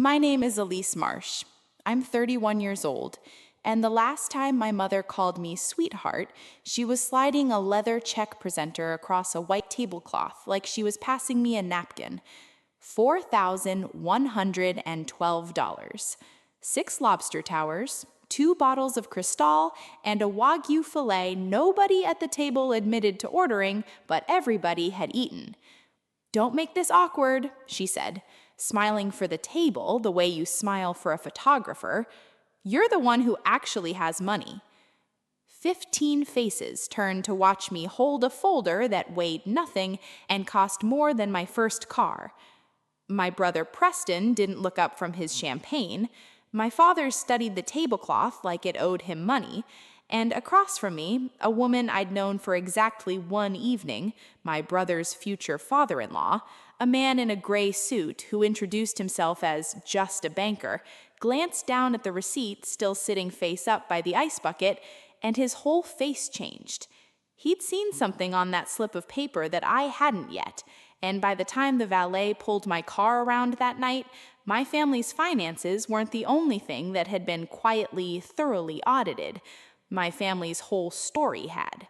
My name is Elise Marsh. I'm 31 years old, and the last time my mother called me sweetheart, she was sliding a leather check presenter across a white tablecloth like she was passing me a napkin. $4,112. 6 lobster towers, 2 bottles of Cristal, and a Wagyu filet nobody at the table admitted to ordering, but everybody had eaten. "Don't make this awkward," she said, smiling for the table the way you smile for a photographer. "You're the one who actually has money." 15 faces turned to watch me hold a folder that weighed nothing and cost more than my first car. My brother Preston didn't look up from his champagne. My father studied the tablecloth like it owed him money. And across from me, a woman I'd known for exactly one evening, my brother's future father-in-law, a man in a gray suit who introduced himself as just a banker, glanced down at the receipt still sitting face up by the ice bucket, and his whole face changed. He'd seen something on that slip of paper that I hadn't yet, and by the time the valet pulled my car around that night, my family's finances weren't the only thing that had been quietly, thoroughly audited. My family's whole story had.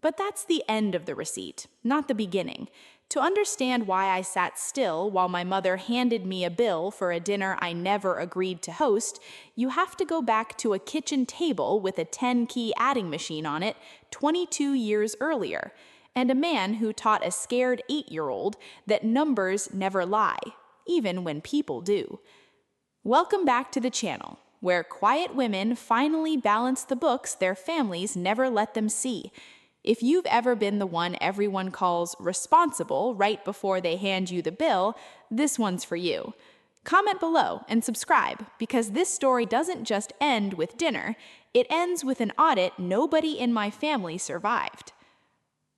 But that's the end of the receipt, not the beginning. To understand why I sat still while my mother handed me a bill for a dinner I never agreed to host, you have to go back to a kitchen table with a 10-key adding machine on it 22 years earlier, and a man who taught a scared 8-year-old that numbers never lie, even when people do. Welcome back to the channel, where quiet women finally balance the books their families never let them see. If you've ever been the one everyone calls responsible right before they hand you the bill, this one's for you. Comment below and subscribe, because this story doesn't just end with dinner, it ends with an audit nobody in my family survived.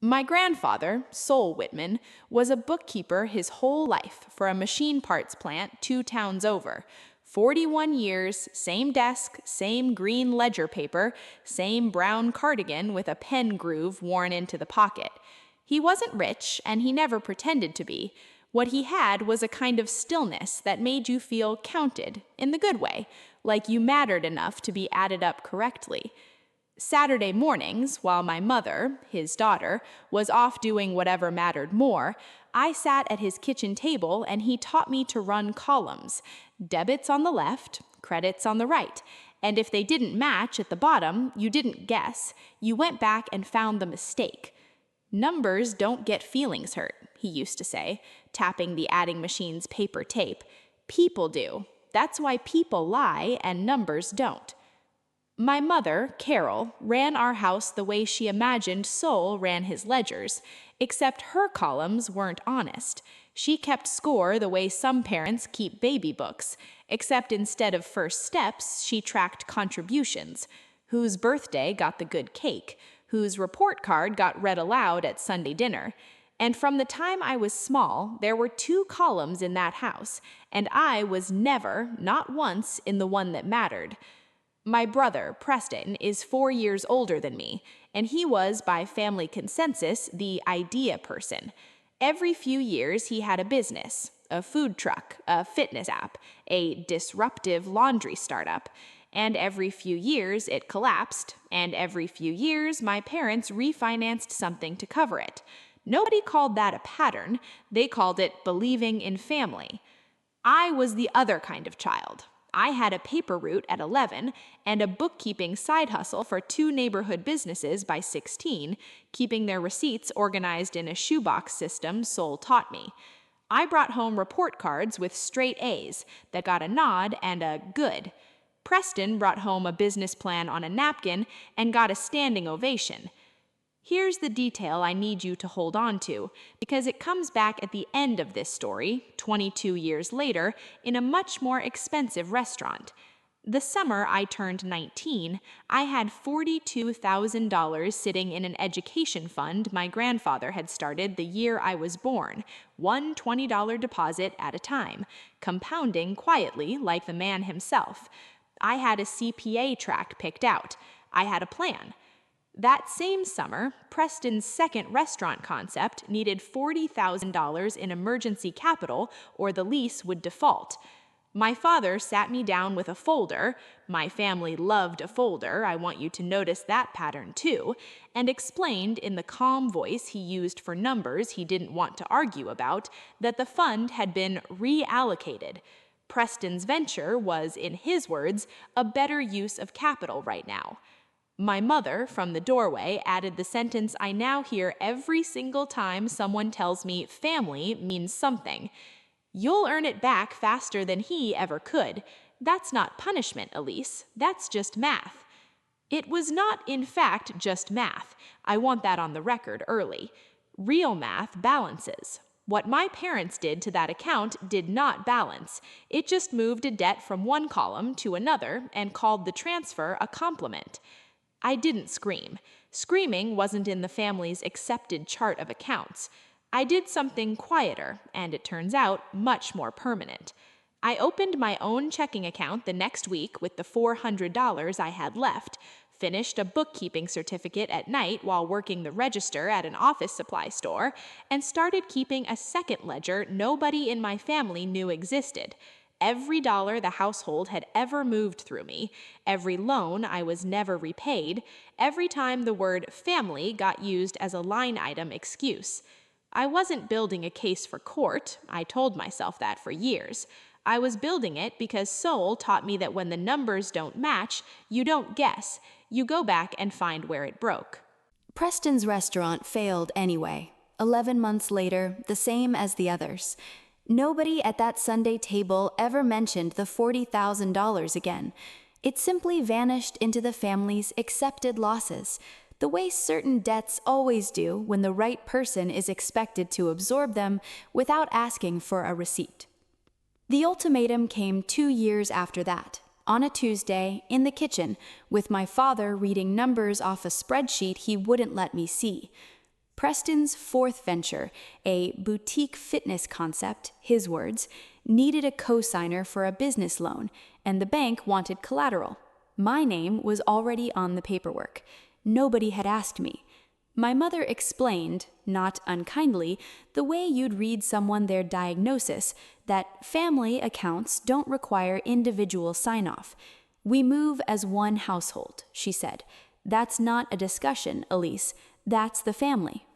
My grandfather, Sol Whitman, was a bookkeeper his whole life for a machine parts plant 2 towns over. 41 years, same desk, same green ledger paper, same brown cardigan with a pen groove worn into the pocket. He wasn't rich, and he never pretended to be. What he had was a kind of stillness that made you feel counted, in the good way, like you mattered enough to be added up correctly. Saturday mornings, while my mother, his daughter, was off doing whatever mattered more, I sat at his kitchen table and he taught me to run columns, debits on the left, credits on the right, and if they didn't match at the bottom, you didn't guess, you went back and found the mistake. "Numbers don't get feelings hurt," he used to say, tapping the adding machine's paper tape. "People do. That's why people lie and numbers don't." My mother, Carol, ran our house the way she imagined Sol ran his ledgers, except her columns weren't honest. She kept score the way some parents keep baby books, except instead of first steps, she tracked contributions. Whose birthday got the good cake, whose report card got read aloud at Sunday dinner. And from the time I was small, there were 2 columns in that house, and I was never, not once, in the one that mattered. My brother, Preston, is 4 years older than me, and he was, by family consensus, the idea person. Every few years, he had a business, a food truck, a fitness app, a disruptive laundry startup, and every few years, it collapsed, and every few years, my parents refinanced something to cover it. Nobody called that a pattern, they called it believing in family. I was the other kind of child. I had a paper route at 11 and a bookkeeping side hustle for 2 neighborhood businesses by 16, keeping their receipts organized in a shoebox system Sol taught me. I brought home report cards with straight A's that got a nod and a good. Preston brought home a business plan on a napkin and got a standing ovation. Here's the detail I need you to hold on to, because it comes back at the end of this story, 22 years later, in a much more expensive restaurant. The summer I turned 19, I had $42,000 sitting in an education fund my grandfather had started the year I was born, one $20 deposit at a time, compounding quietly like the man himself. I had a CPA track picked out. I had a plan. That same summer, Preston's second restaurant concept needed $40,000 in emergency capital or the lease would default. My father sat me down with a folder — my family loved a folder, I want you to notice that pattern too — and explained in the calm voice he used for numbers he didn't want to argue about that the fund had been reallocated. Preston's venture was, in his words, a better use of capital right now. My mother, from the doorway, added the sentence I now hear every single time someone tells me family means something. You'll earn it back faster than he ever could. That's not punishment, Elise. That's just math. It was not, in fact, just math. I want that on the record early. Real math balances. What my parents did to that account did not balance. It just moved a debt from one column to another and called the transfer a compliment. I didn't scream. Screaming wasn't in the family's accepted chart of accounts. I did something quieter, and it turns out, much more permanent. I opened my own checking account the next week with the $400 I had left, finished a bookkeeping certificate at night while working the register at an office supply store, and started keeping a second ledger nobody in my family knew existed. Every dollar the household had ever moved through me, every loan I was never repaid, every time the word family got used as a line item excuse. I wasn't building a case for court. I told myself that for years. I was building it because Soul taught me that when the numbers don't match, you don't guess. You go back and find where it broke. Preston's restaurant failed anyway. 11 months later, the same as the others. Nobody at that Sunday table ever mentioned the $40,000 again. It simply vanished into the family's accepted losses, the way certain debts always do when the right person is expected to absorb them without asking for a receipt. The ultimatum came 2 years after that, on a Tuesday, in the kitchen, with my father reading numbers off a spreadsheet he wouldn't let me see. Preston's fourth venture, a boutique fitness concept, his words, needed a cosigner for a business loan, and the bank wanted collateral. My name was already on the paperwork. Nobody had asked me. My mother explained, not unkindly, the way you'd read someone their diagnosis, that family accounts don't require individual sign-off. We move as one household, she said. That's not a discussion, Elise. That's the family.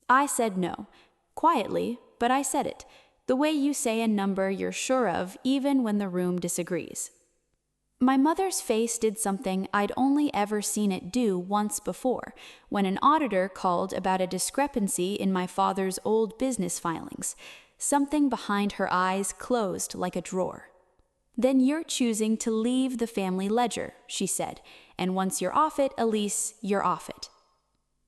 I said no. Quietly, but I said it. The way you say a number you're sure of even when the room disagrees. My mother's face did something I'd only ever seen it do once before, when an auditor called about a discrepancy in my father's old business filings. Something behind her eyes closed like a drawer. Then you're choosing to leave the family ledger, she said, and once you're off it, Elise, you're off it.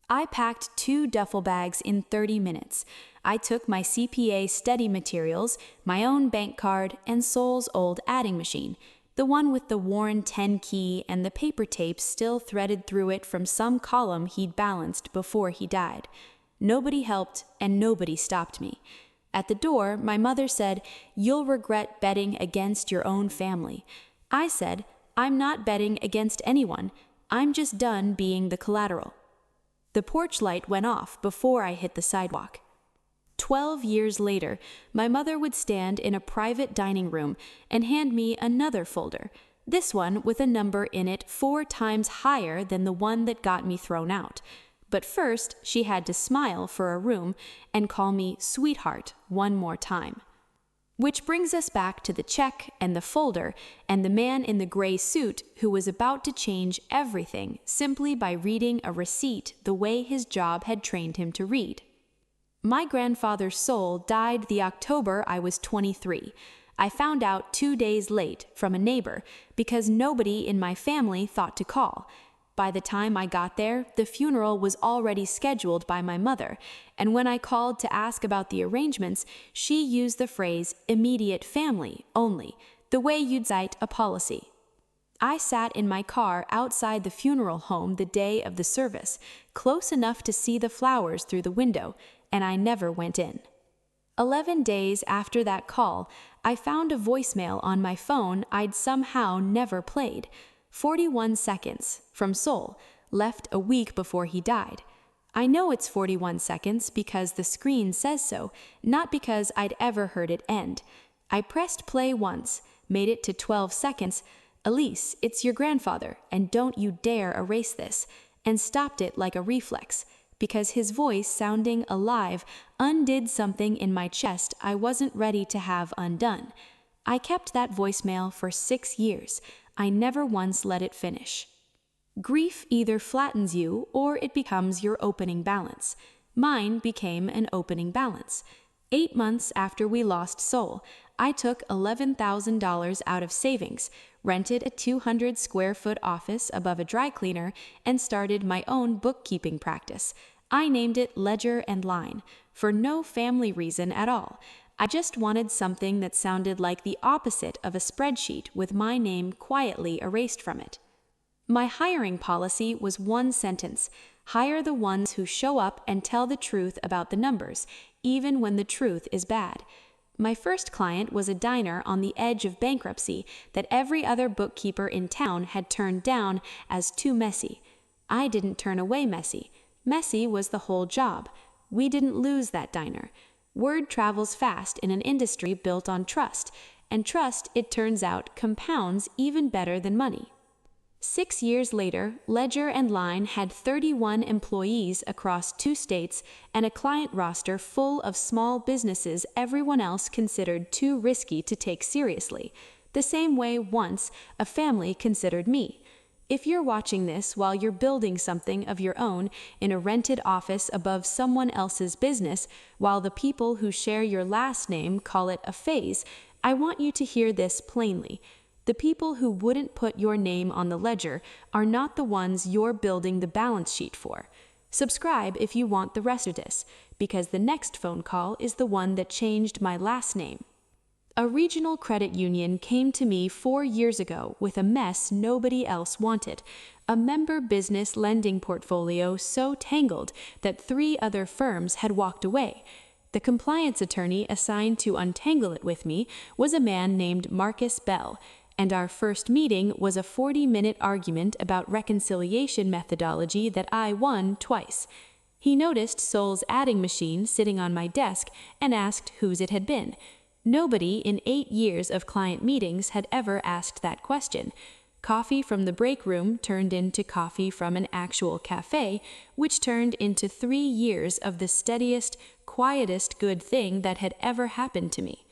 I packed 2 duffel bags in 30 minutes. I took my CPA study materials, my own bank card, and Soul's old adding machine, the one with the worn 10 key and the paper tape still threaded through it from some column he'd balanced before he died. Nobody helped, and nobody stopped me. At the door, my mother said, "You'll regret betting against your own family." I said, "I'm not betting against anyone. I'm just done being the collateral." The porch light went off before I hit the sidewalk. 12 years later, my mother would stand in a private dining room and hand me another folder, this one with a number in it 4 times higher than the one that got me thrown out. But first, she had to smile for a room and call me sweetheart one more time. Which brings us back to the check and the folder and the man in the gray suit who was about to change everything simply by reading a receipt the way his job had trained him to read. My grandfather's soul died the October I was 23. I found out 2 days late from a neighbor because nobody in my family thought to call. By the time I got there, the funeral was already scheduled by my mother, and when I called to ask about the arrangements, she used the phrase immediate family only, the way you'd cite a policy. I sat in my car outside the funeral home the day of the service, close enough to see the flowers through the window, and I never went in. 11 days after that call, I found a voicemail on my phone I'd somehow never played. 41 seconds, from Soul, left a week before he died. I know it's 41 seconds because the screen says so, not because I'd ever heard it end. I pressed play once, made it to 12 seconds. Elise, it's your grandfather, and don't you dare erase this, and stopped it like a reflex, because his voice sounding alive undid something in my chest I wasn't ready to have undone. I kept that voicemail for 6 years. I never once let it finish. Grief either flattens you or it becomes your opening balance. Mine became an opening balance. 8 months after we lost Soul, I took $11,000 out of savings, rented a 200 square foot office above a dry cleaner, and started my own bookkeeping practice. I named it Ledger and Line, for no family reason at all. I just wanted something that sounded like the opposite of a spreadsheet with my name quietly erased from it. My hiring policy was one sentence: hire the ones who show up and tell the truth about the numbers, even when the truth is bad. My first client was a diner on the edge of bankruptcy that every other bookkeeper in town had turned down as too messy. I didn't turn away messy. Messy was the whole job. We didn't lose that diner. Word travels fast in an industry built on trust, and trust, it turns out, compounds even better than money. 6 years later, Ledger and Line had 31 employees across 2 states and a client roster full of small businesses everyone else considered too risky to take seriously, the same way once a family considered me. If you're watching this while you're building something of your own in a rented office above someone else's business, while the people who share your last name call it a phase, I want you to hear this plainly. The people who wouldn't put your name on the ledger are not the ones you're building the balance sheet for. Subscribe if you want the rest of this, because the next phone call is the one that changed my last name. A regional credit union came to me 4 years ago with a mess nobody else wanted, a member business lending portfolio so tangled that 3 other firms had walked away. The compliance attorney assigned to untangle it with me was a man named Marcus Bell, and our first meeting was a 40-minute argument about reconciliation methodology that I won twice. He noticed Soul's adding machine sitting on my desk and asked whose it had been. Nobody in 8 years of client meetings had ever asked that question. Coffee from the break room turned into coffee from an actual cafe, which turned into 3 years of the steadiest, quietest good thing that had ever happened to me.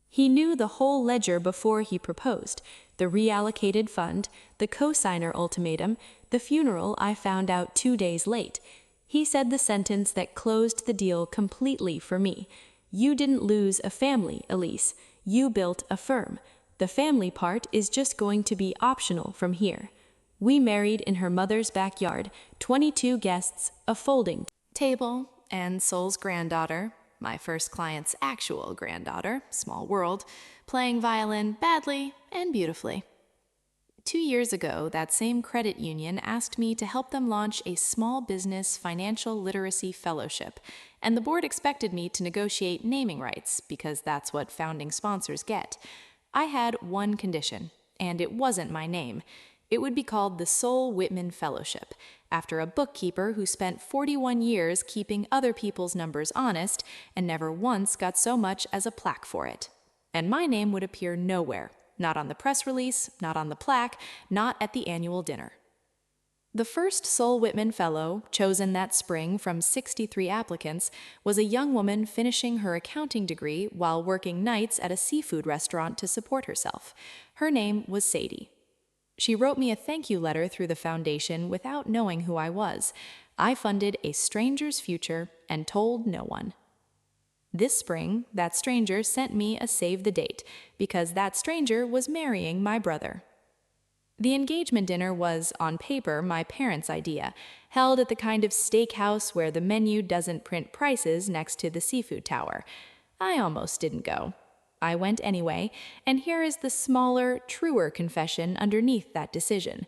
He knew the whole ledger before he proposed: the reallocated fund, the cosigner ultimatum, the funeral I found out 2 days late. He said the sentence that closed the deal completely for me: "You didn't lose a family, Elise. You built a firm. The family part is just going to be optional from here." We married in her mother's backyard, 22 guests, a folding table, and Soul's granddaughter, my first client's actual granddaughter, small world, playing violin badly and beautifully. 2 years ago, that same credit union asked me to help them launch a small business financial literacy fellowship, and the board expected me to negotiate naming rights because that's what founding sponsors get. I had one condition, and it wasn't my name. It would be called the Soul Whitman Fellowship, after a bookkeeper who spent 41 years keeping other people's numbers honest and never once got so much as a plaque for it. And my name would appear nowhere. Not on the press release, not on the plaque, not at the annual dinner. The first Soul Whitman Fellow, chosen that spring from 63 applicants, was a young woman finishing her accounting degree while working nights at a seafood restaurant to support herself. Her name was Sadie. She wrote me a thank you letter through the foundation without knowing who I was. I funded a stranger's future and told no one. This spring, that stranger sent me a save the date, because that stranger was marrying my brother. The engagement dinner was, on paper, my parents' idea, held at the kind of steakhouse where the menu doesn't print prices next to the seafood tower. I almost didn't go. I went anyway, and here is the smaller, truer confession underneath that decision.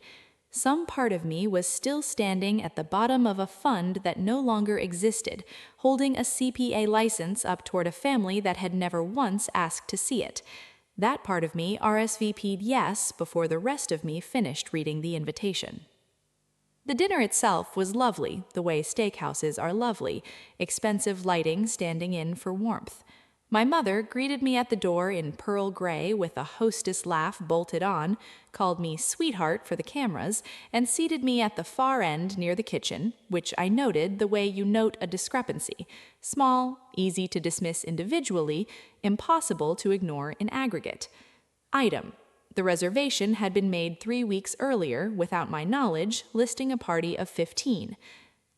Some part of me was still standing at the bottom of a fund that no longer existed, holding a CPA license up toward a family that had never once asked to see it. That part of me RSVP'd yes before the rest of me finished reading the invitation. The dinner itself was lovely, the way steakhouses are lovely, expensive lighting standing in for warmth. My mother greeted me at the door in pearl gray with a hostess laugh bolted on, called me sweetheart for the cameras, and seated me at the far end near the kitchen, which I noted the way you note a discrepancy: small, easy to dismiss individually, impossible to ignore in aggregate. Item: the reservation had been made 3 weeks earlier without my knowledge, listing a party of 15.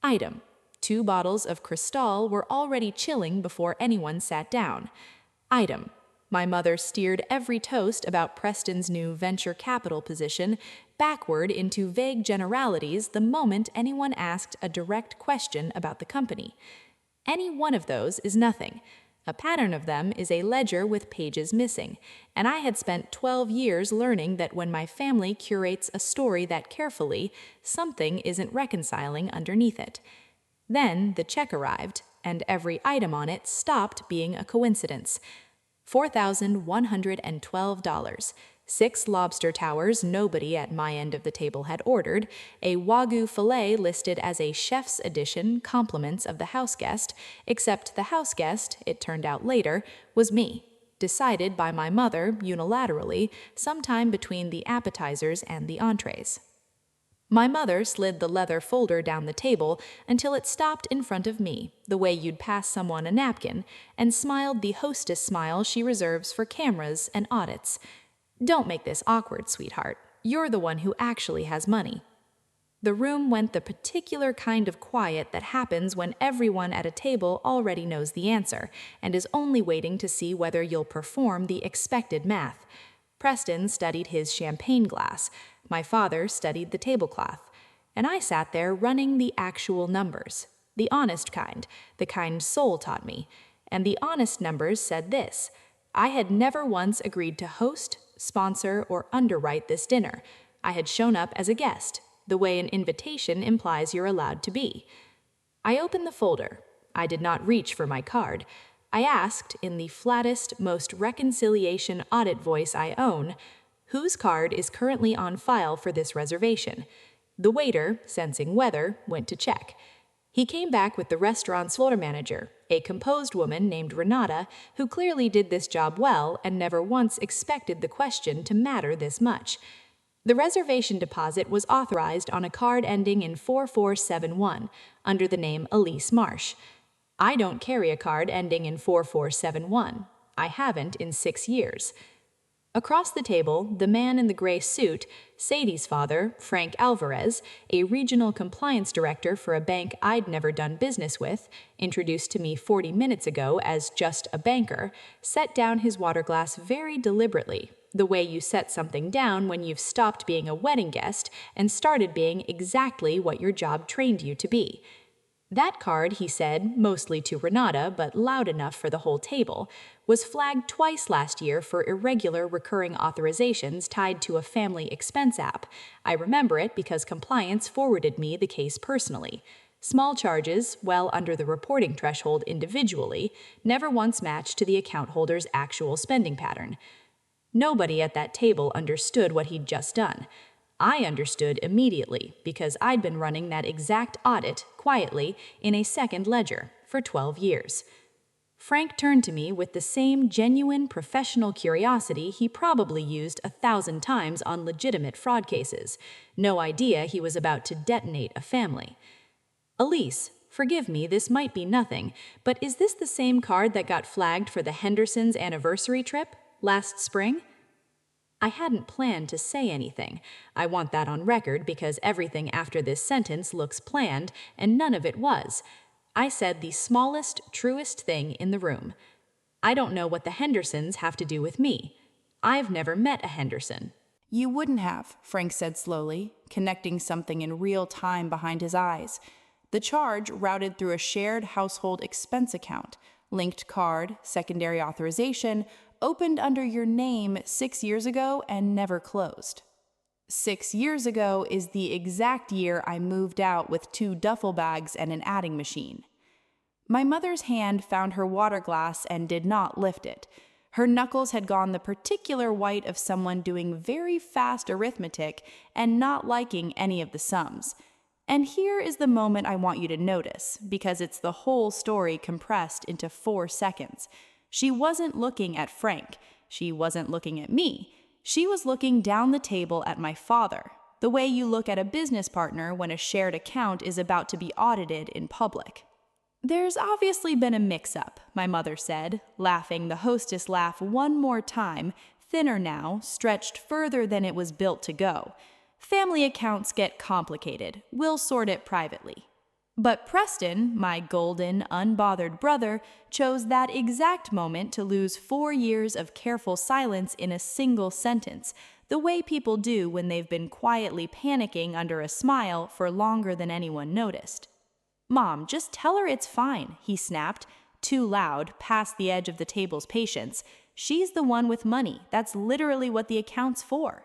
Item: 2 bottles of Cristal were already chilling before anyone sat down. Item: my mother steered every toast about Preston's new venture capital position backward into vague generalities the moment anyone asked a direct question about the company. Any one of those is nothing. A pattern of them is a ledger with pages missing, and I had spent 12 years learning that when my family curates a story that carefully, something isn't reconciling underneath it. Then the check arrived, and every item on it stopped being a coincidence. $4,112, 6 lobster towers nobody at my end of the table had ordered, a Wagyu fillet listed as a chef's edition compliments of the houseguest, except the houseguest, it turned out later, was me, decided by my mother unilaterally sometime between the appetizers and the entrees. My mother slid the leather folder down the table until it stopped in front of me, the way you'd pass someone a napkin, and smiled the hostess smile she reserves for cameras and audits. Don't make this awkward, sweetheart. You're the one who actually has money. The room went the particular kind of quiet that happens when everyone at a table already knows the answer and is only waiting to see whether you'll perform the expected math. Preston studied his champagne glass. My father studied the tablecloth, and I sat there running the actual numbers, the honest kind, the kind Soul taught me, and the honest numbers said this: I had never once agreed to host, sponsor, or underwrite this dinner. I had shown up as a guest, the way an invitation implies you're allowed to be. I opened the folder. I did not reach for my card. I asked, in the flattest, most reconciliation audit voice I own, whose card is currently on file for this reservation? The waiter, sensing weather, went to check. He came back with the restaurant's floor manager, a composed woman named Renata, who clearly did this job well and never once expected the question to matter this much. The reservation deposit was authorized on a card ending in 4471, under the name Elise Marsh. I don't carry a card ending in 4471. I haven't in 6 years. Across the table, the man in the gray suit, Sadie's father, Frank Alvarez, a regional compliance director for a bank I'd never done business with, introduced to me 40 minutes ago as just a banker, set down his water glass very deliberately, the way you set something down when you've stopped being a wedding guest and started being exactly what your job trained you to be. That card, he said, mostly to Renata, but loud enough for the whole table, was flagged twice last year for irregular recurring authorizations tied to a family expense app. I remember it because compliance forwarded me the case personally. Small charges, well under the reporting threshold individually, never once matched to the account holder's actual spending pattern. Nobody at that table understood what he'd just done. I understood immediately because I'd been running that exact audit, quietly, in a second ledger for 12 years. Frank turned to me with the same genuine professional curiosity he probably used 1,000 times on legitimate fraud cases. No idea he was about to detonate a family. Elise, forgive me, this might be nothing, but is this the same card that got flagged for the Hendersons' anniversary trip last spring? I hadn't planned to say anything. I want that on record because everything after this sentence looks planned, and none of it was. I said the smallest, truest thing in the room. I don't know what the Hendersons have to do with me. I've never met a Henderson. You wouldn't have, Frank said slowly, connecting something in real time behind his eyes. The charge routed through a shared household expense account, linked card, secondary authorization, opened under your name 6 years ago and never closed. 6 years ago is the exact year I moved out with 2 duffel bags and an adding machine. My mother's hand found her water glass and did not lift it. Her knuckles had gone the particular white of someone doing very fast arithmetic and not liking any of the sums. And here is the moment I want you to notice, because it's the whole story compressed into 4 seconds. She wasn't looking at Frank. She wasn't looking at me. She was looking down the table at my father, the way you look at a business partner when a shared account is about to be audited in public. "There's obviously been a mix-up," my mother said, laughing the hostess laugh one more time, thinner now, stretched further than it was built to go. "Family accounts get complicated. We'll sort it privately." But Preston, my golden, unbothered brother, chose that exact moment to lose 4 years of careful silence in a single sentence, the way people do when they've been quietly panicking under a smile for longer than anyone noticed. "Mom, just tell her it's fine," he snapped, too loud, past the edge of the table's patience. "She's the one with money. That's literally what the account's for."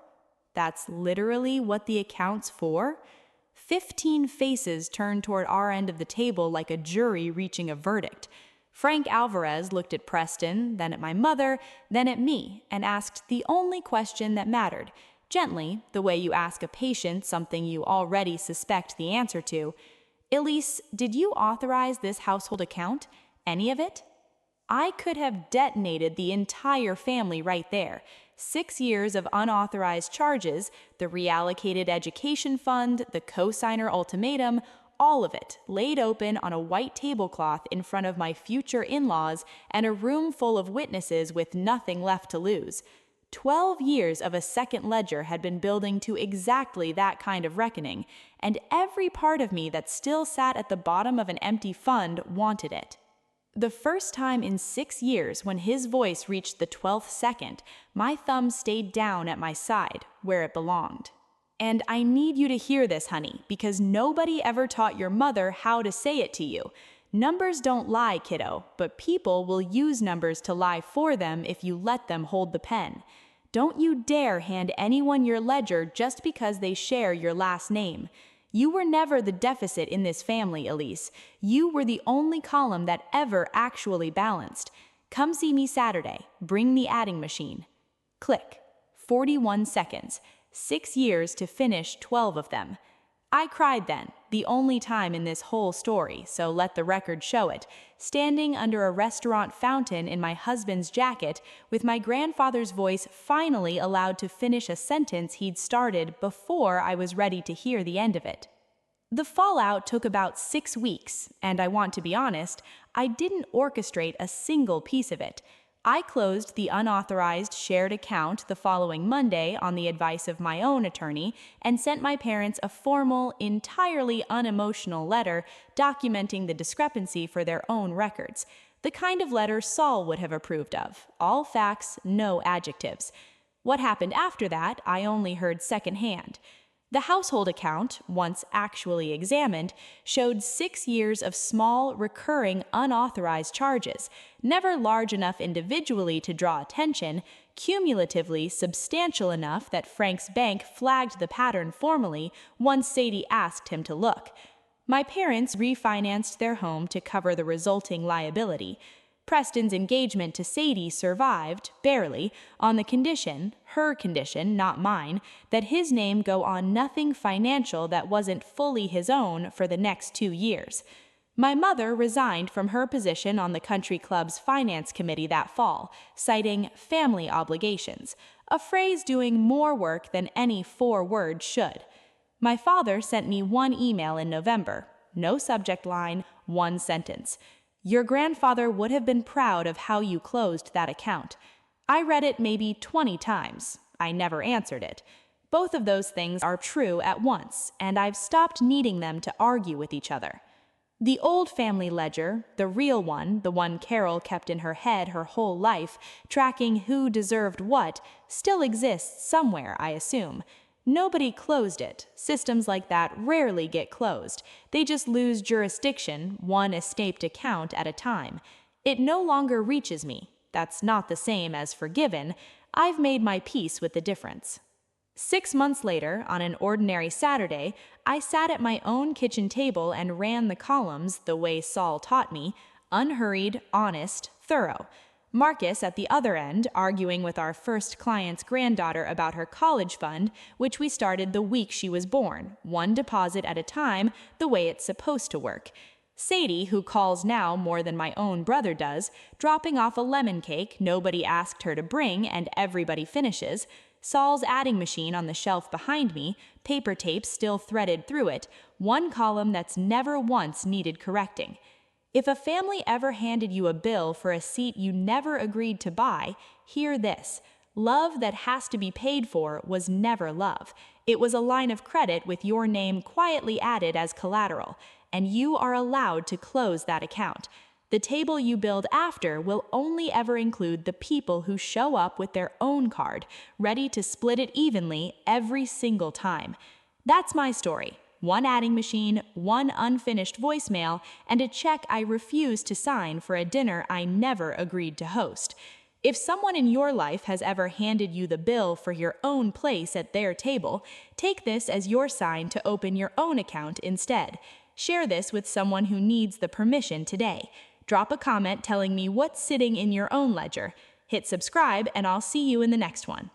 That's literally what the account's for? 15 faces turned toward our end of the table like a jury reaching a verdict. Frank Alvarez looked at Preston, then at my mother, then at me, and asked the only question that mattered, gently, the way you ask a patient something you already suspect the answer to. "Elise, did you authorize this household account? Any of it?" I could have detonated the entire family right there. 6 years of unauthorized charges, the reallocated education fund, the cosigner ultimatum, all of it laid open on a white tablecloth in front of my future in-laws and a room full of witnesses with nothing left to lose. 12 years of a second ledger had been building to exactly that kind of reckoning, and every part of me that still sat at the bottom of an empty fund wanted it. The first time in 6 years when his voice reached the 12th second, my thumb stayed down at my side, where it belonged. And I need you to hear this, honey, because nobody ever taught your mother how to say it to you. Numbers don't lie, kiddo, but people will use numbers to lie for them if you let them hold the pen. Don't you dare hand anyone your ledger just because they share your last name. You were never the deficit in this family, Elise. You were the only column that ever actually balanced. Come see me Saturday. Bring the adding machine. Click. 41 seconds. 6 years to finish 12 of them. I cried then, the only time in this whole story, so let the record show it, standing under a restaurant fountain in my husband's jacket, with my grandfather's voice finally allowed to finish a sentence he'd started before I was ready to hear the end of it. The fallout took about 6 weeks, and I want to be honest, I didn't orchestrate a single piece of it. I closed the unauthorized shared account the following Monday on the advice of my own attorney and sent my parents a formal, entirely unemotional letter documenting the discrepancy for their own records, the kind of letter Saul would have approved of, all facts, no adjectives. What happened after that, I only heard secondhand. The household account, once actually examined, showed 6 years of small, recurring, unauthorized charges, never large enough individually to draw attention, cumulatively substantial enough that Frank's bank flagged the pattern formally once Sadie asked him to look. My parents refinanced their home to cover the resulting liability. Preston's engagement to Sadie survived, barely, on the condition, her condition, not mine, that his name go on nothing financial that wasn't fully his own for the next 2 years. My mother resigned from her position on the country club's finance committee that fall, citing family obligations, a phrase doing more work than any 4 words should. My father sent me one email in November, no subject line, 1 sentence. "Your grandfather would have been proud of how you closed that account." I read it maybe 20 times. I never answered it. Both of those things are true at once, and I've stopped needing them to argue with each other. The old family ledger, the real one, the one Carol kept in her head her whole life, tracking who deserved what, still exists somewhere, I assume. Nobody closed it. Systems like that rarely get closed. They just lose jurisdiction, one escaped account at a time. It no longer reaches me. That's not the same as forgiven. I've made my peace with the difference. 6 months later, on an ordinary Saturday, I sat at my own kitchen table and ran the columns the way Saul taught me, unhurried, honest, thorough. Marcus at the other end, arguing with our first client's granddaughter about her college fund, which we started the week she was born, one deposit at a time, the way it's supposed to work. Sadie, who calls now more than my own brother does, dropping off a lemon cake nobody asked her to bring and everybody finishes, Saul's adding machine on the shelf behind me, paper tape still threaded through it, one column that's never once needed correcting. If a family ever handed you a bill for a seat you never agreed to buy, hear this. Love that has to be paid for was never love. It was a line of credit with your name quietly added as collateral, and you are allowed to close that account. The table you build after will only ever include the people who show up with their own card, ready to split it evenly every single time. That's my story. One adding machine, one unfinished voicemail, and a check I refuse to sign for a dinner I never agreed to host. If someone in your life has ever handed you the bill for your own place at their table, take this as your sign to open your own account instead. Share this with someone who needs the permission today. Drop a comment telling me what's sitting in your own ledger. Hit subscribe, and I'll see you in the next one.